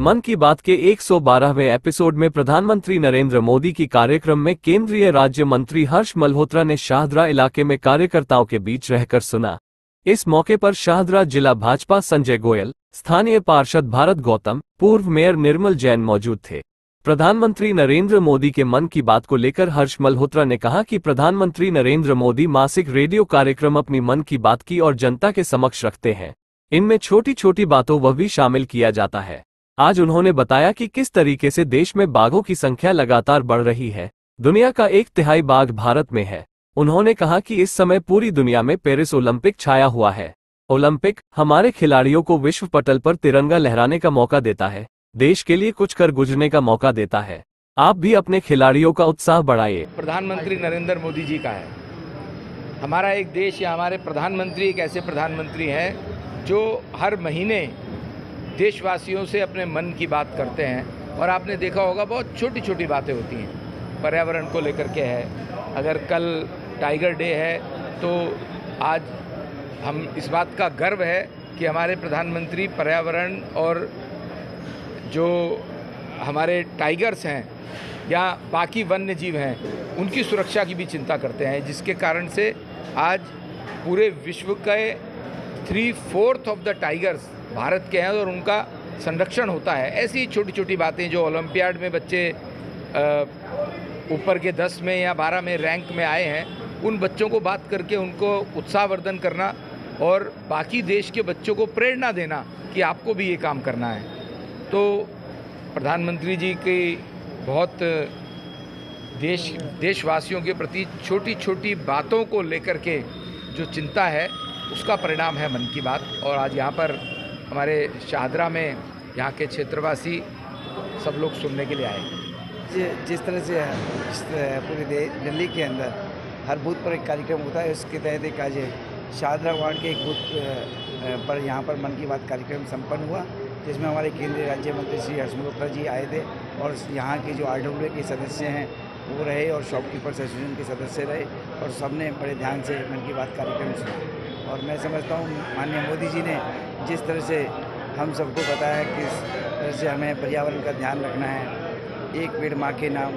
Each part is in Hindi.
मन की बात के 112वें एपिसोड में प्रधानमंत्री नरेंद्र मोदी की कार्यक्रम में केंद्रीय राज्य मंत्री हर्ष मल्होत्रा ने शाहदरा इलाके में कार्यकर्ताओं के बीच रहकर सुना। इस मौके पर शाहदरा जिला भाजपा संजय गोयल, स्थानीय पार्षद भारत गौतम, पूर्व मेयर निर्मल जैन मौजूद थे। प्रधानमंत्री नरेंद्र मोदी के मन की बात को लेकर हर्ष मल्होत्रा ने कहा कि प्रधानमंत्री नरेंद्र मोदी मासिक रेडियो कार्यक्रम अपनी मन की बात की और जनता के समक्ष रखते हैं। इनमें छोटी छोटी बातों वह भी शामिल किया जाता है। आज उन्होंने बताया कि किस तरीके से देश में बाघों की संख्या लगातार बढ़ रही है। दुनिया का 1/3 बाघ भारत में है। उन्होंने कहा कि इस समय पूरी दुनिया में पेरिस ओलंपिक छाया हुआ है। ओलंपिक हमारे खिलाड़ियों को विश्व पटल पर तिरंगा लहराने का मौका देता है, देश के लिए कुछ कर गुजरने का मौका देता है। आप भी अपने खिलाड़ियों का उत्साह बढ़ाइए। प्रधानमंत्री नरेंद्र मोदी जी का है। हमारा एक देश या हमारे प्रधानमंत्री एक ऐसे प्रधानमंत्री हैं जो हर महीने देशवासियों से अपने मन की बात करते हैं। और आपने देखा होगा बहुत छोटी छोटी बातें होती हैं। पर्यावरण को लेकर के है, अगर कल टाइगर डे है तो आज हम इस बात का गर्व है कि हमारे प्रधानमंत्री पर्यावरण और जो हमारे टाइगर्स हैं या बाकी वन्य जीव हैं उनकी सुरक्षा की भी चिंता करते हैं, जिसके कारण से आज पूरे विश्व के 3/4 ऑफ द टाइगर्स भारत के हैं और उनका संरक्षण होता है। ऐसी छोटी छोटी बातें जो ओलंपियाड में बच्चे ऊपर के 10 में या 12 में रैंक में आए हैं, उन बच्चों को बात करके उनको उत्साहवर्धन करना और बाकी देश के बच्चों को प्रेरणा देना कि आपको भी ये काम करना है। तो प्रधानमंत्री जी की बहुत देशवासियों के प्रति छोटी छोटी बातों को लेकर के जो चिंता है उसका परिणाम है मन की बात। और आज यहाँ पर हमारे शाहदरा में यहाँ के क्षेत्रवासी सब लोग सुनने के लिए आए। जिस तरह से पूरे दिल्ली के अंदर हर बूथ पर एक कार्यक्रम होता है, उसके तहत एक आज शाहदरा वार्ड के एक बूथ पर यहाँ पर मन की बात कार्यक्रम संपन्न हुआ, जिसमें हमारे केंद्रीय राज्य मंत्री श्री हर्ष मल्होत्रा जी आए थे और यहाँ के जो RWA के सदस्य हैं वो रहे और शॉपकीपर्स एसोसिएशन के सदस्य रहे और सबने बड़े ध्यान से मन की बात कार्यक्रम सुना। और मैं समझता हूँ माननीय मोदी जी ने जिस तरह से हम सबको बताया है किस तरह से हमें पर्यावरण का ध्यान रखना है, एक पेड़ माँ के नाम,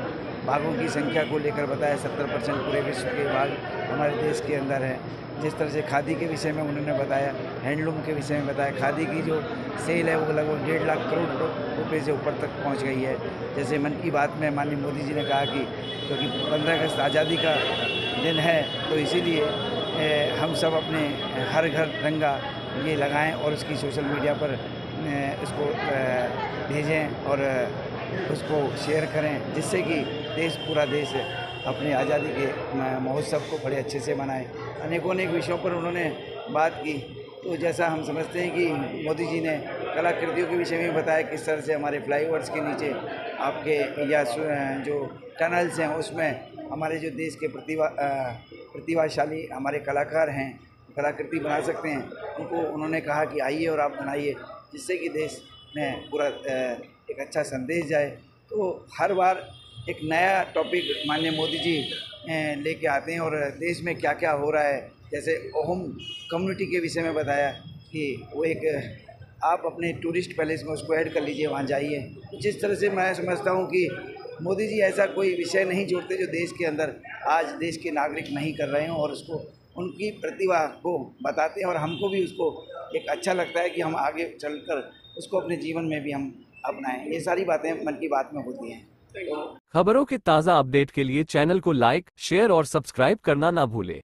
बाघों की संख्या को लेकर बताया 70% पूरे विश्व के बाघ हमारे देश के अंदर है। जिस तरह से खादी के विषय में उन्होंने बताया, हैंडलूम के विषय में बताया, खादी की जो सेल है वो लगभग 1.5 लाख करोड़ रुपये से ऊपर तक पहुंच गई है। जैसे मन की बात में माननीय मोदी जी ने कहा कि क्योंकि 15 अगस्त आज़ादी का दिन है तो इसीलिए हम सब अपने हर घर तिरंगा ये लगाएं और उसकी सोशल मीडिया पर उसको भेजें और उसको शेयर करें, जिससे कि पूरा देश अपनी आज़ादी के महोत्सव को बड़े अच्छे से मनाए। अनेकों विषयों पर उन्होंने बात की। तो जैसा हम समझते हैं कि मोदी जी ने कलाकृतियों के विषय में बताया किस तरह से हमारे फ्लाईओवर्स के नीचे आपके या जो टनल्स हैं उसमें हमारे जो देश के प्रतिभाशाली हमारे कलाकार हैं कलाकृति बना सकते हैं, उनको उन्होंने कहा कि आइए और आप बनाइए, जिससे कि देश में पूरा एक अच्छा संदेश जाए। तो हर बार एक नया टॉपिक माननीय मोदी जी लेके आते हैं और देश में क्या क्या हो रहा है। जैसे ओहम कम्युनिटी के विषय में बताया कि वो एक आप अपने टूरिस्ट पैलेस में उसको ऐड कर लीजिए, वहाँ जाइए। तो जिस तरह से मैं समझता हूँ कि मोदी जी ऐसा कोई विषय नहीं जोड़ते जो देश के अंदर आज देश के नागरिक नहीं कर रहे हों और उसको उनकी प्रतिभा को बताते हैं और हमको भी उसको एक अच्छा लगता है कि हम आगे चलकर उसको अपने जीवन में भी हम अपनाएं। ये सारी बातें मन की बात में होती हैं। खबरों के ताज़ा अपडेट के लिए चैनल को लाइक, शेयर और सब्सक्राइब करना ना भूलें।